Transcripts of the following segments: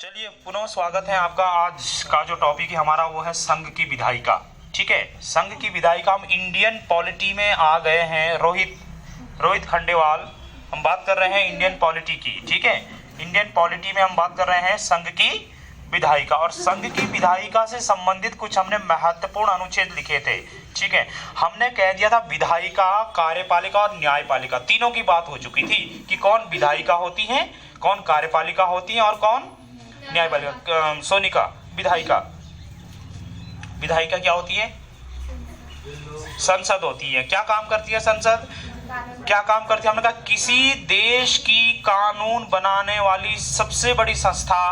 चलिए पुनः स्वागत है आपका। आज का जो टॉपिक है हमारा वो है संघ की विधायिका। ठीक है, संघ की विधायिका। हम इंडियन पॉलिटी में आ गए हैं। रोहित खंडेवाल, हम बात कर रहे हैं इंडियन पॉलिटी की। ठीक है, इंडियन पॉलिटी में हम बात कर रहे हैं संघ की विधायिका। और संघ की विधायिका से संबंधित कुछ हमने महत्वपूर्ण अनुच्छेद लिखे थे। ठीक है, हमने कह दिया था विधायिका, कार्यपालिका और न्यायपालिका तीनों की बात हो चुकी थी कि कौन विधायिका होती है, कौन कार्यपालिका होती है और कौन न्यायपालिका। सोनिका, विधायिका क्या होती है? संसद होती है। क्या काम करती है संसद? क्या काम करती है? हमने कहा किसी देश की कानून बनाने वाली सबसे बड़ी संस्था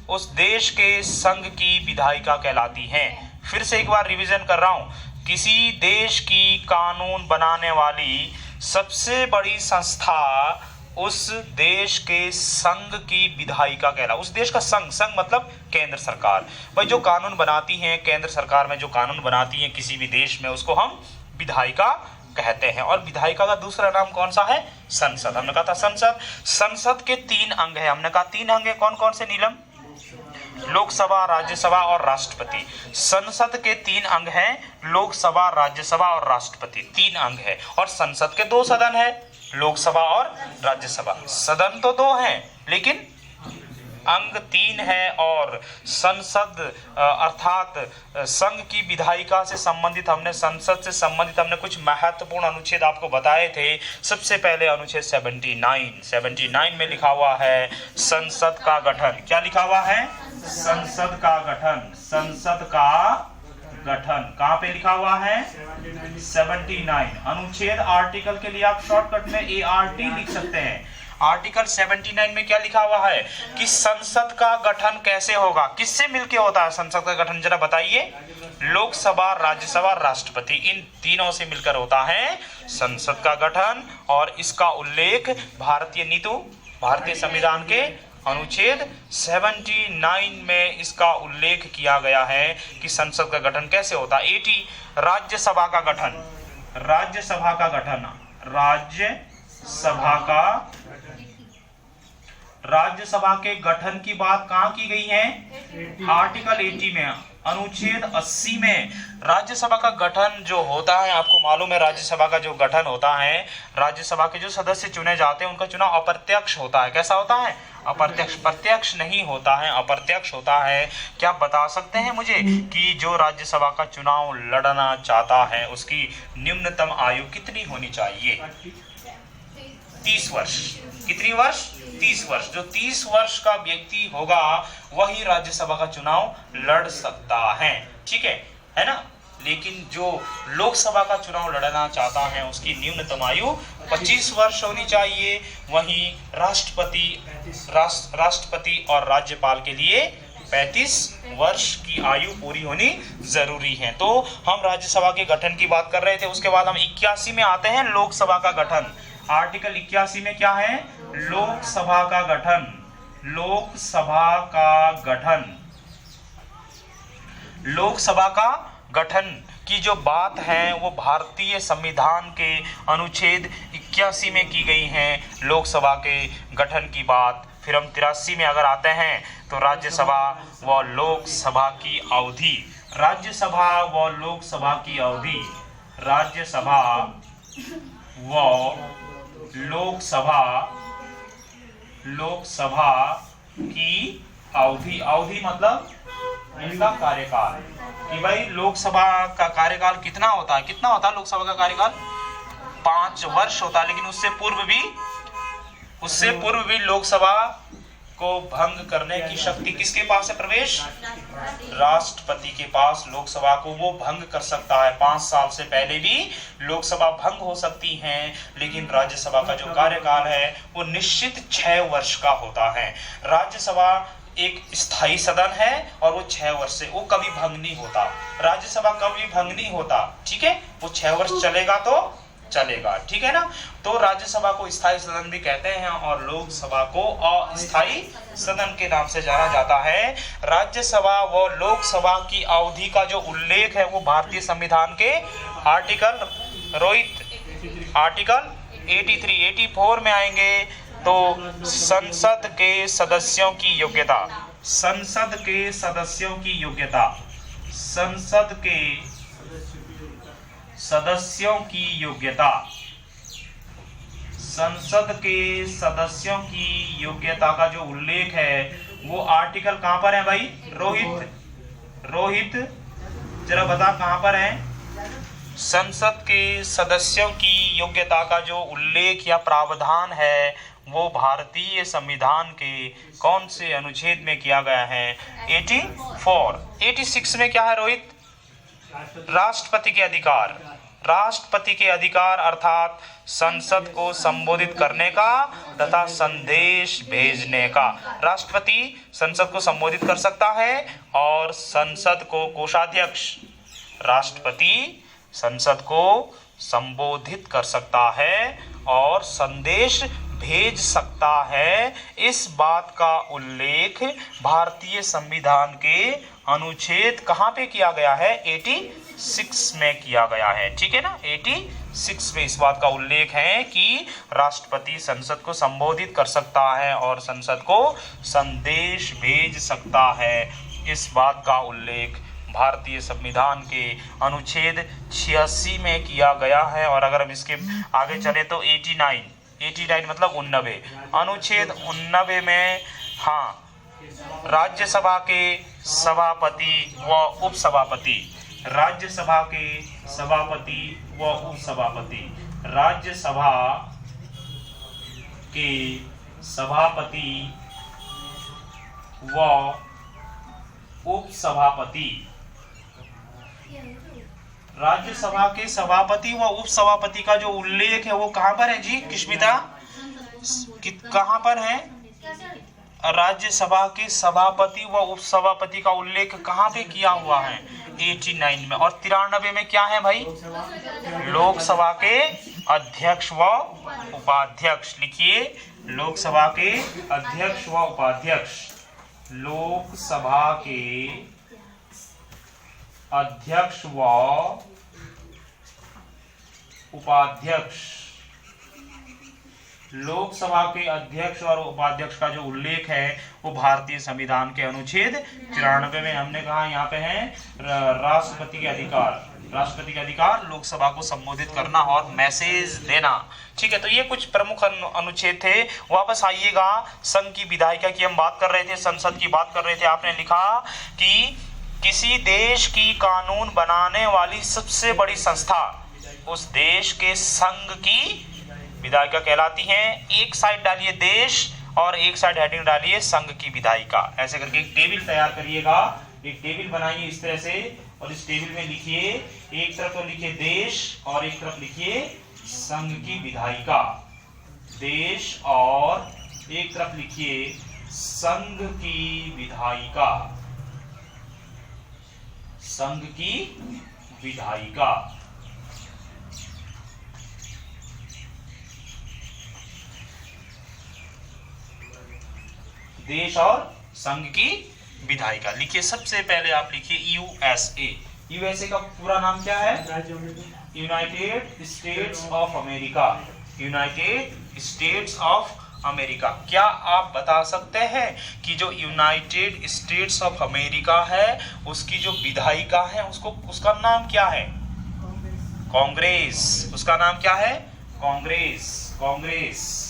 उस देश के संघ की विधायिका कहलाती है। फिर से एक बार रिवीजन कर रहा हूं, किसी देश की कानून बनाने वाली सबसे बड़ी संस्था उस देश के संघ की विधायिका कहला। उस देश का संघ मतलब केंद्र सरकार। भाई जो कानून बनाती है केंद्र सरकार में, जो कानून बनाती है किसी भी देश में, उसको हम विधायिका कहते हैं। और विधायिका का दूसरा नाम कौन सा है? संसद। हमने कहा था संसद। संसद के 3 अंग है। हमने कहा 3 अंग है। कौन कौन से नीलम? लोकसभा, राज्यसभा और राष्ट्रपति। संसद के 3 अंग हैं, लोकसभा, राज्यसभा और राष्ट्रपति। 3 अंग है। और संसद के 2 सदन है, लोकसभा और राज्यसभा। सदन तो 2 हैं लेकिन अंग 3 है। और संसद अर्थात संघ की विधायिका से संबंधित हमने, संसद से संबंधित हमने कुछ महत्वपूर्ण अनुच्छेद आपको बताए थे। सबसे पहले अनुच्छेद 79 में लिखा हुआ है संसद का गठन। क्या लिखा हुआ है? संसद का गठन। संसद का गठन कहां पे लिखा हुआ है? 79 अनुच्छेद। आर्टिकल के लिए आप शॉर्टकट में ART लिख सकते हैं। आर्टिकल 79 में क्या लिखा हुआ है कि संसद का गठन कैसे होगा, किससे मिलके होता है संसद का गठन, जरा बताइए। लोकसभा, राज्यसभा, राष्ट्रपति, इन तीनों से मिलकर होता है संसद का गठन। और इसका उल्लेख भारतीय संविधान के अनुच्छेद 79 में इसका उल्लेख किया गया है कि संसद का गठन कैसे होता है। 80 राज्यसभा का गठन। राज्यसभा के गठन की बात कहां की गई है? आर्टिकल 80 में, अनुच्छेद 80 में। राज्यसभा का गठन जो होता है, आपको मालूम है राज्यसभा का जो गठन होता है, राज्यसभा के जो सदस्य चुने जाते हैं उनका चुनाव अप्रत्यक्ष होता है। कैसा होता है? अप्रत्यक्ष। प्रत्यक्ष नहीं होता है, अप्रत्यक्ष होता है। क्या आप बता सकते हैं मुझे कि जो राज्यसभा का चुनाव लड़ना चाहता है उसकी न्यूनतम आयु कितनी होनी चाहिए? 30 वर्ष। कितनी वर्ष? 30 वर्ष। जो 30 वर्ष का व्यक्ति होगा वही राज्यसभा का चुनाव लड़ सकता है। ठीक है ना? लेकिन जो लोकसभा का चुनाव लड़ना चाहता है उसकी न्यूनतम आयु 25 वर्ष होनी चाहिए। वहीं राष्ट्रपति और राज्यपाल के लिए 35 वर्ष की आयु पूरी होनी जरूरी है। तो हम राज्यसभा के गठन की बात कर रहे थे। उसके बाद हम 81 में आते हैं, लोकसभा का गठन। आर्टिकल 81 में क्या है? लोकसभा का गठन। लोकसभा का गठन। लोकसभा का गठन की जो बात है वो भारतीय संविधान के अनुच्छेद 81 में की गई है, लोकसभा के गठन की बात। फिर हम 83 में अगर आते हैं तो राज्यसभा व लोकसभा की अवधि। राज्यसभा व लोकसभा की अवधि। राज्यसभा व लोकसभा की अवधि। अवधि मतलब इनका कार्यकाल, कि भाई लोकसभा का कार्यकाल कितना होता है? कितना होता है लोकसभा का कार्यकाल? 5 वर्ष होता है। लेकिन उससे पूर्व भी लोकसभा को भंग करने की शक्ति किसके पास है? प्रवेश राष्ट्रपति के पास लोकसभा को वो भंग कर सकता है। 5 साल से पहले भी लोकसभा भंग हो सकती है। लेकिन राज्यसभा का जो कार्यकाल है वो निश्चित 6 वर्ष का होता है। राज्यसभा एक स्थायी सदन है और वो 6 वर्ष से, वो कभी भंग नहीं होता। राज्यसभा कभी भंग नहीं होता। ठीक है, वो 6 वर्ष चलेगा तो चलेगा। ठीक है ना? तो राज्यसभा को स्थायी सदन भी कहते हैं और लोकसभा को अस्थायी सदन के नाम से जाना जाता है। राज्यसभा व लोकसभा की अवधि का जो उल्लेख है वो भारतीय संविधान के आर्टिकल 84 में आएंगे। तो संसद के सदस्यों की योग्यता, संसद के सदस्यों की योग्यता, संसद के सदस्यों की योग्यता, संसद के सदस्यों की योग्यता का जो उल्लेख है वो आर्टिकल कहां पर है भाई? रोहित जरा बता कहां पर है? संसद के सदस्यों की योग्यता का जो उल्लेख या प्रावधान है वो भारतीय संविधान के कौन से अनुच्छेद में किया गया है? 84। 86 में क्या है रोहित? राष्ट्रपति के अधिकार, राष्ट्रपति के अधिकार अर्थात संसद को संबोधित करने का तथा संदेश भेजने का। राष्ट्रपति संसद को संबोधित कर सकता है और संसद को कोषाध्यक्ष, राष्ट्रपति संसद को संबोधित कर सकता है और संदेश भेज सकता है। इस बात का उल्लेख भारतीय संविधान के अनुच्छेद कहां पे किया गया है? 86 में किया गया है, ठीक है ना? 86 में इस बात का उल्लेख है कि राष्ट्रपति संसद को संबोधित कर सकता है और संसद को संदेश भेज सकता है। इस बात का उल्लेख भारतीय संविधान के अनुच्छेद 86 में किया गया है। और अगर हम इसके आगे चले तो 89 मतलब 89, अनुच्छेद 89 में हाँ, राज्यसभा के सभापति व उपसभापति, राज्यसभा के सभापति व उपसभापति, राज्यसभा के सभापति व उपसभापति, राज्यसभा के सभापति व उपसभापति का जो उल्लेख है वो कहां पर है जी किस्मिता? कहां पर है? राज्यसभा के सभापति व उपसभापति का उल्लेख कहां पे किया हुआ है? 89 में। और 93 में क्या है भाई? लोकसभा के अध्यक्ष व उपाध्यक्ष। लिखिए, लोकसभा के अध्यक्ष व उपाध्यक्ष, लोकसभा के अध्यक्ष व उपाध्यक्ष, लोकसभा के अध्यक्ष और उपाध्यक्ष का जो उल्लेख है वो भारतीय संविधान के अनुच्छेद 94 में हमने कहा यहाँ पे है राष्ट्रपति के अधिकार, राष्ट्रपति के अधिकार लोकसभा को संबोधित करना और मैसेज देना। ठीक है, तो ये कुछ प्रमुख अनुच्छेद थे। वापस आइएगा, संघ की विधायिका की हम बात कर रहे थे, संसद की बात कर रहे थे। आपने लिखा कि किसी देश की कानून बनाने वाली सबसे बड़ी संस्था उस देश के संघ की विधायिका कहलाती है। एक साइड डालिए देश और एक साइड हेडिंग डालिए संघ की विधायिका। ऐसे करके एक टेबल तैयार करिएगा, एक टेबल बनाइए इस तरह से, और इस टेबल में लिखिए, एक तरफ तो लिखिए देश और एक तरफ लिखिए संघ की विधायिका, देश और एक तरफ लिखिए संघ की विधायिका, संघ की विधायिका। देश और संघ की विधायिका लिखिए। सबसे पहले आप लिखिए यूएसए। यूएसए का पूरा नाम क्या है? United states of America, United states of America. क्या आप बता सकते हैं कि जो यूनाइटेड स्टेट्स ऑफ अमेरिका है उसकी जो विधायिका है उसका नाम क्या है? कांग्रेस। उसका नाम क्या है? कांग्रेस, कांग्रेस।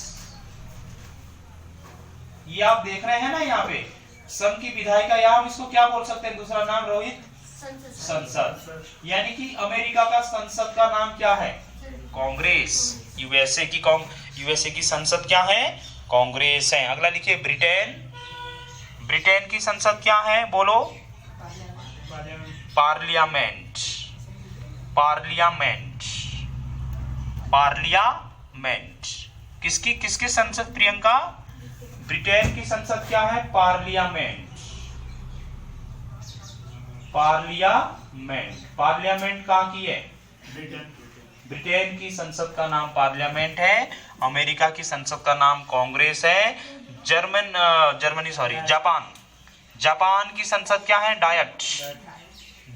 ये आप देख रहे हैं ना यहाँ पे संघ की विधायिका, या हम इसको क्या बोल सकते हैं दूसरा नाम रोहित? संसद। यानी कि अमेरिका का संसद का नाम क्या है? कांग्रेस। यूएसए की संसद क्या है? कांग्रेस है। अगला लिखिए ब्रिटेन। ब्रिटेन की संसद क्या है? बोलो। Parliament, parliament, parliament. किसकी संसद प्रियंका? ब्रिटेन की संसद क्या है? Parliament, parliament. पार्लियामेंट कहाँ की है? ब्रिटेन की संसद का नाम पार्लियामेंट है। अमेरिका की संसद का नाम कांग्रेस है। जापान की संसद क्या है? डायट,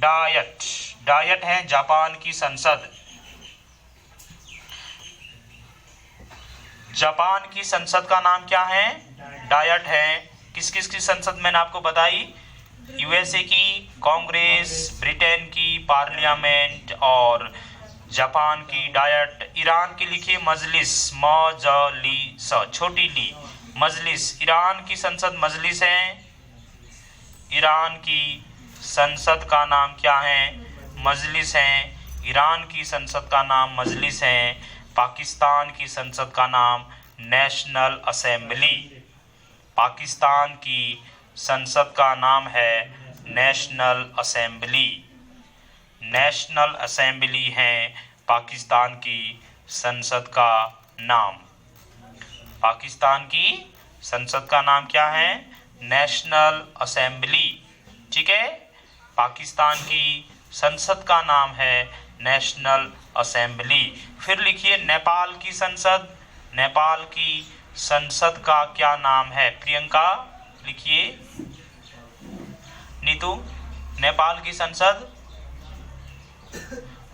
डायट, डायट है जापान की संसद। जापान की संसद का नाम क्या है? डायट है। किस किस की संसद मैंने आपको बताई? यूएसए की कांग्रेस, ब्रिटेन की पार्लियामेंट और जापान की डायट। ईरान की लिखिए मजलिस, मजलिस छोटी ली, मजलिस। ईरान की संसद मजलिस है। ईरान की संसद का नाम क्या है? मजलिस है। ईरान की संसद का नाम मजलिस है। पाकिस्तान की संसद का नाम नेशनल असेंबली। पाकिस्तान की संसद का नाम है नेशनल असेंबली। नेशनल असेंबली है पाकिस्तान की संसद का नाम। पाकिस्तान की संसद का नाम क्या है? National assembly. ठीक है, पाकिस्तान की संसद का नाम है नेशनल असेंबली। फिर लिखिए नेपाल की संसद। नेपाल की संसद का क्या नाम है? प्रियंका लिखिए। नीतू, नेपाल की संसद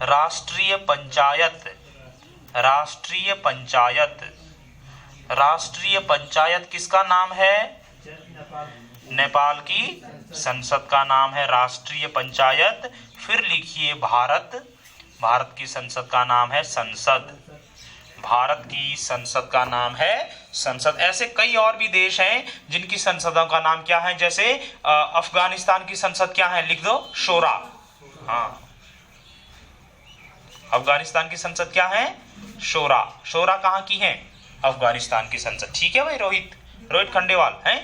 राष्ट्रीय पंचायत। राष्ट्रीय पंचायत। राष्ट्रीय पंचायत किसका नाम है? नेपाल की संसद का नाम है राष्ट्रीय पंचायत। फिर लिखिए भारत। भारत की संसद का नाम है संसद। भारत की संसद का नाम है संसद। ऐसे कई और भी देश हैं जिनकी संसदों का नाम क्या है, जैसे अफगानिस्तान की संसद क्या है? लिख दो, शोरा। हाँ, अफगानिस्तान की संसद क्या है? शोरा। शोरा कहाँ की है? अफगानिस्तान की संसद। ठीक है भाई, रोहित खंडेवाल हैं।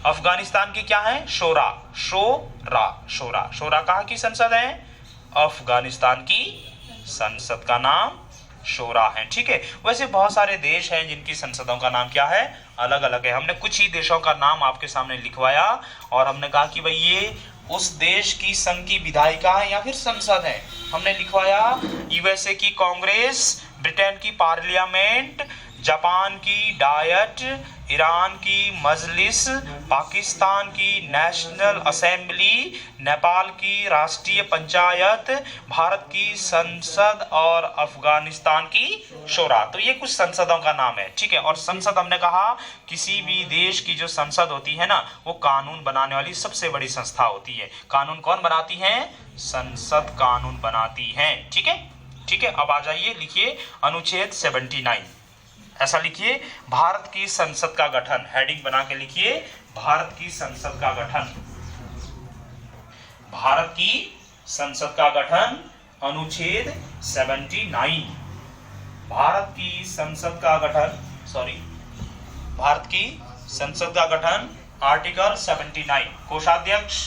अफगानिस्तान की क्या है? शोरा। शोरा। शोरा। शोरा कहाँ की संसद है? अफगानिस्तान की संसद का नाम शोरा है। ठीक है, वैसे बहुत सारे देश हैं जिनकी संसदों का नाम क्या है? अलग अलग है। हमने कुछ ही देशों का नाम आपके सामने लिखवाया और हमने कहा कि भाई ये उस देश की संघ की विधायिका है या फिर संसद है। हमने लिखवाया यूएसए की कांग्रेस, ब्रिटेन की पार्लियामेंट, जापान की डायट, ईरान की मजलिस, पाकिस्तान की नेशनल असेंबली, नेपाल की राष्ट्रीय पंचायत, भारत की संसद और अफगानिस्तान की शोरा। तो ये कुछ संसदों का नाम है। ठीक है, और संसद हमने कहा किसी भी देश की जो संसद होती है ना, वो कानून बनाने वाली सबसे बड़ी संस्था होती है। कानून कौन बनाती है? संसद कानून बनाती है। ठीक है, ठीक है। अब आ जाइए, लिखिए अनुच्छेद 79। ऐसा लिखिए, भारत की संसद का गठन। हेडिंग बना के लिखिए, भारत की संसद का गठन। भारत की संसद का गठन अनुच्छेद 79। भारत की संसद का गठन, भारत की संसद का गठन आर्टिकल 79। कोषाध्यक्ष,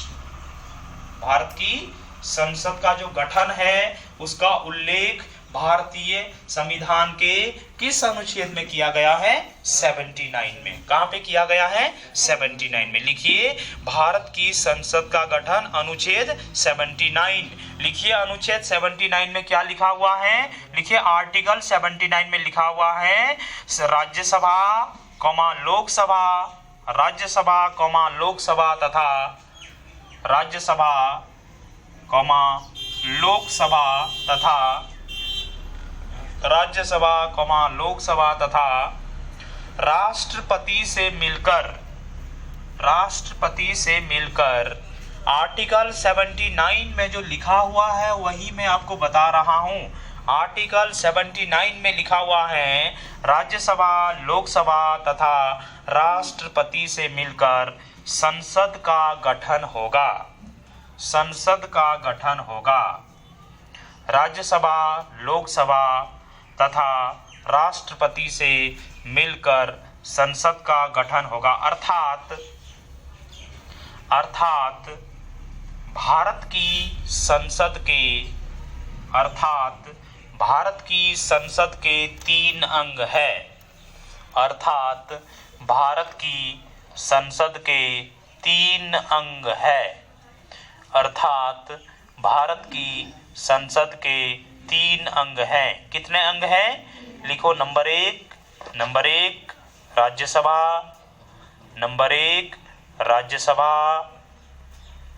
भारत की संसद का जो गठन है उसका उल्लेख भारतीय संविधान के किस अनुच्छेद में किया गया है? 79 में। कहां पे किया गया है? 79 में। लिखिए, भारत की संसद का गठन अनुच्छेद 79। लिखिए, अनुच्छेद 79 में क्या लिखा हुआ है? लिखिए, आर्टिकल 79 में लिखा हुआ है राज्यसभा कौमा लोकसभा, राज्यसभा कौमा लोकसभा तथा राज्यसभा कौमा लोकसभा तथा राज्यसभा कौमा लोकसभा तथा राष्ट्रपति से मिलकर आर्टिकल 79 में जो लिखा हुआ है वही मैं आपको बता रहा हूं। आर्टिकल 79 में लिखा हुआ है राज्यसभा, लोकसभा तथा राष्ट्रपति से मिलकर संसद का गठन होगा। संसद का गठन होगा। राज्यसभा, लोकसभा तथा राष्ट्रपति से मिलकर संसद का गठन होगा। अर्थात भारत की संसद के 3 अंग है। अर्थात भारत की संसद के 3 अंग है। अर्थात भारत की संसद के 3 अंग हैं। कितने अंग हैं? लिखो, number 1 Rajya Sabha, number 1 Rajya Sabha,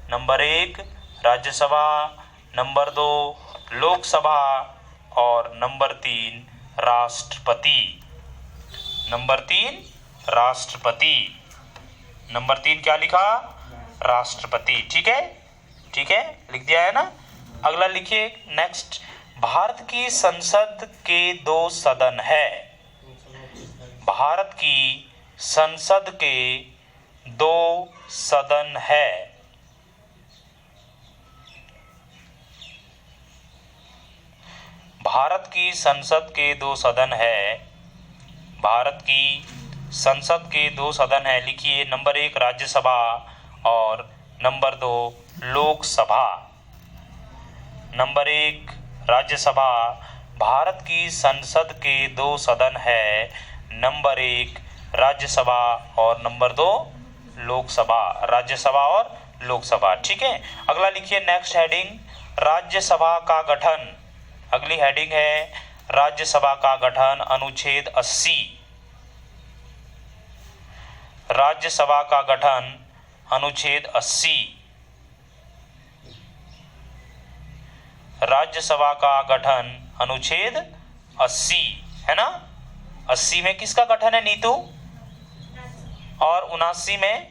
number 1 Rajya Sabha, number 2 Lok Sabha और नंबर 3 राष्ट्रपति। नंबर 3 राष्ट्रपति। नंबर 3 क्या लिखा? राष्ट्रपति। ठीक है, ठीक है, लिख दिया है ना। अगला लिखिए नेक्स्ट। भारत की संसद के 2 सदन है। भारत की संसद के 2 सदन है। भारत की संसद के 2 सदन है। भारत की संसद के 2 सदन है। लिखिए नंबर 1 राज्यसभा और नंबर 2 लोकसभा। नंबर 1 राज्यसभा। भारत की संसद के 2 सदन है। नंबर 1 राज्यसभा और नंबर 2 लोकसभा। राज्यसभा और लोकसभा। ठीक है, अगला लिखिए नेक्स्ट हेडिंग राज्यसभा का गठन। अगली हेडिंग है राज्यसभा का गठन अनुच्छेद 80। राज्यसभा का गठन अनुच्छेद 80। राज्यसभा का गठन अनुच्छेद 80 है ना। 80 में किसका गठन है नीतू? और 79 में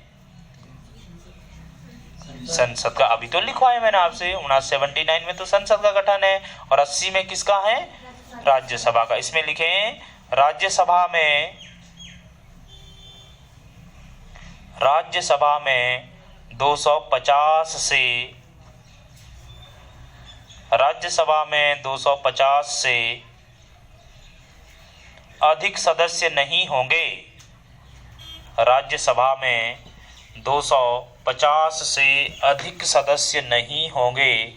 संसद का। अभी तो लिखवाया मैंने आपसे। 79 में तो संसद का गठन है और 80 में किसका है? राज्यसभा का। इसमें लिखें राज्यसभा में 250 से राज्यसभा में 250 से अधिक सदस्य नहीं होंगे। राज्यसभा में 250 से अधिक सदस्य नहीं होंगे।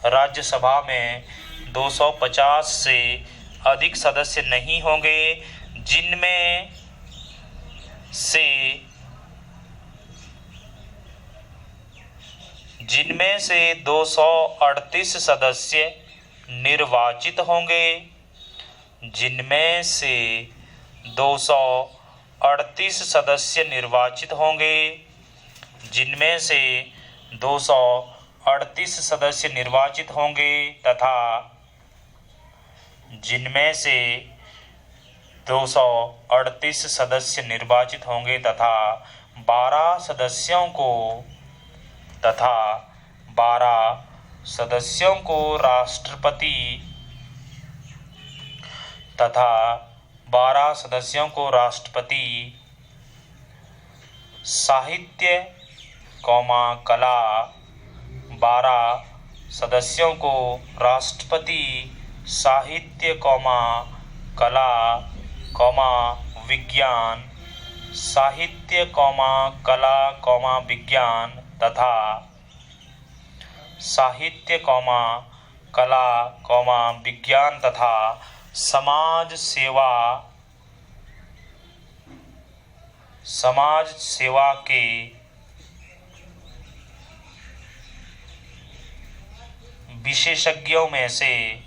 राज्यसभा में 250 से अधिक सदस्य नहीं होंगे, जिनमें से 238 सदस्य निर्वाचित होंगे। जिनमें से 238 सदस्य निर्वाचित होंगे। जिनमें से 238 सदस्य निर्वाचित होंगे तथा जिनमें से 238 सदस्य निर्वाचित होंगे तथा 12 सदस्यों को राष्ट्रपति साहित्य कला 12 सदस्यों को राष्ट्रपति साहित्य कला विज्ञान साहित्य कला विज्ञान तथा साहित्य कला विज्ञान तथा समाज सेवा के विशेषज्ञों में से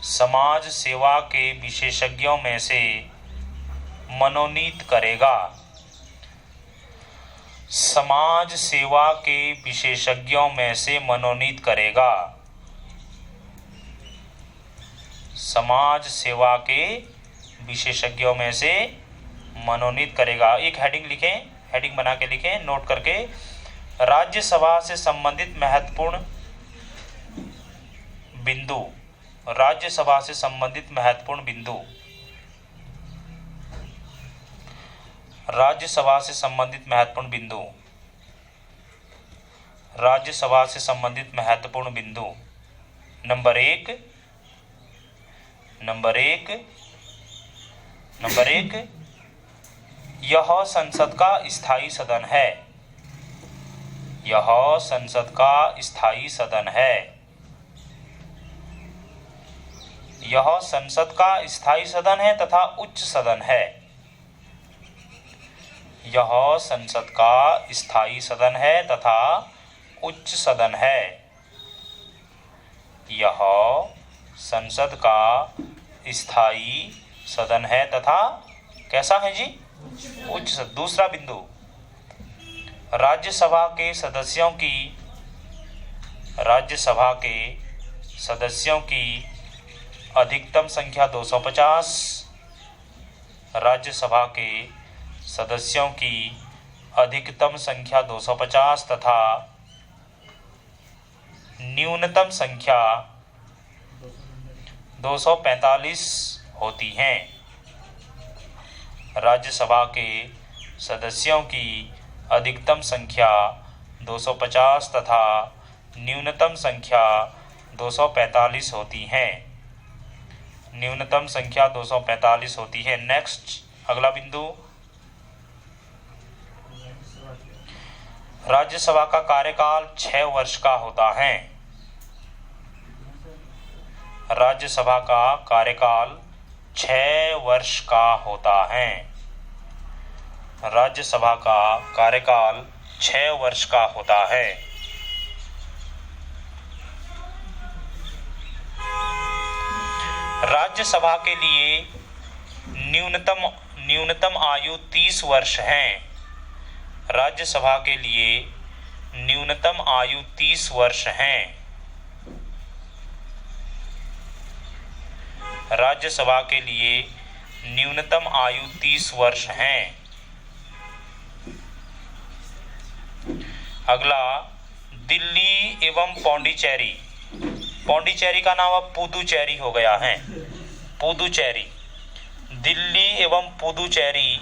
समाज सेवा के विशेषज्ञों में से मनोनीत करेगा। समाज सेवा के विशेषज्ञों में से मनोनीत करेगा। समाज सेवा के विशेषज्ञों में से मनोनीत करेगा। एक हेडिंग लिखें, हेडिंग बना के लिखें नोट करके। राज्यसभा से संबंधित महत्वपूर्ण बिंदु। राज्यसभा से संबंधित महत्वपूर्ण बिंदु। राज्यसभा से संबंधित महत्वपूर्ण बिंदु। राज्यसभा से संबंधित महत्वपूर्ण बिंदु। नंबर एक यह संसद का स्थायी सदन है। यह संसद का स्थायी सदन है। यह संसद का स्थायी सदन है तथा उच्च सदन है। यह संसद का स्थायी सदन है तथा उच्च सदन है। यह संसद का स्थायी सदन है तथा कैसा है जी? उच्च सदन। दूसरा बिंदु, राज्यसभा के सदस्यों की अधिकतम संख्या 250, राज्यसभा के सदस्यों की अधिकतम संख्या 250 तथा न्यूनतम संख्या 245 होती हैं। राज्यसभा के सदस्यों की अधिकतम संख्या 250 तथा न्यूनतम संख्या 245 होती हैं। न्यूनतम संख्या 245 होती है। नेक्स्ट अगला बिंदु, राज्यसभा का कार्यकाल 6 वर्ष का होता है। राज्यसभा का कार्यकाल 6 वर्ष का होता है। राज्यसभा का कार्यकाल 6 वर्ष का होता है। राज्यसभा के लिए न्यूनतम आयु 30 वर्ष है। राज्यसभा के लिए न्यूनतम आयु 30 वर्ष है। राज्यसभा के लिए न्यूनतम आयु 30 वर्ष है। अगला, दिल्ली एवं पौंडीचेरी। पौंडीचेरी का नाम अब पुदुचेरी हो गया है। पुदुचेरी, दिल्ली एवं पुदुचेरी,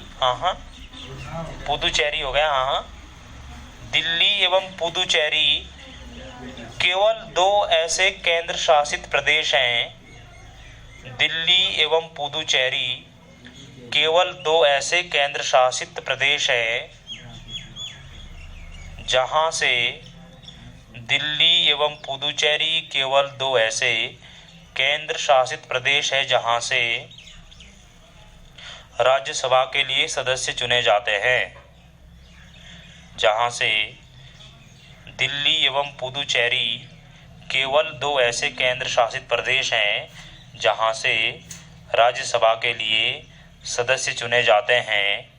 पुदुचेरी हो गया। दिल्ली एवं पुदुचेरी केवल 2 ऐसे केंद्र शासित प्रदेश हैं। दिल्ली एवं पुदुचेरी केवल 2 ऐसे केंद्र शासित प्रदेश हैं जहां से दिल्ली एवं पुदुचेरी केवल 2 ऐसे केंद्र शासित प्रदेश है जहां से राज्यसभा के लिए सदस्य चुने जाते हैं। जहां से दिल्ली एवं पुदुचेरी केवल 2 ऐसे केंद्र शासित प्रदेश हैं जहां से राज्यसभा के लिए सदस्य चुने जाते हैं।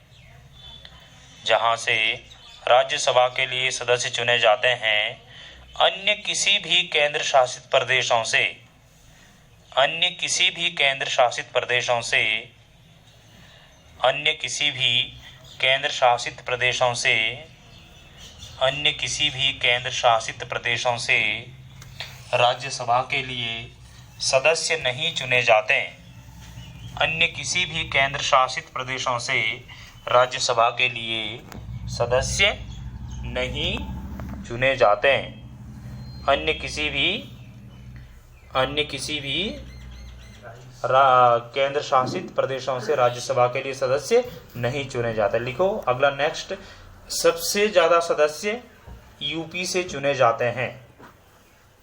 जहां से राज्यसभा के लिए सदस्य चुने जाते हैं। अन्य किसी भी केंद्र शासित प्रदेशों से अन्य किसी भी केंद्र शासित प्रदेशों से अन्य किसी भी केंद्र शासित प्रदेशों से अन्य किसी भी केंद्र शासित प्रदेशों से राज्यसभा के लिए सदस्य नहीं चुने जाते। अन्य किसी भी केंद्र शासित प्रदेशों से राज्यसभा के लिए सदस्य नहीं चुने जाते। अन्य किसी भी केंद्र शासित प्रदेशों से राज्यसभा के लिए सदस्य नहीं चुने जाते। लिखो अगला नेक्स्ट, सबसे ज्यादा सदस्य यूपी से चुने जाते हैं।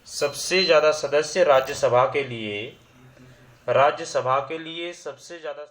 सबसे ज्यादा सदस्य राज्यसभा के लिए सबसे ज्यादा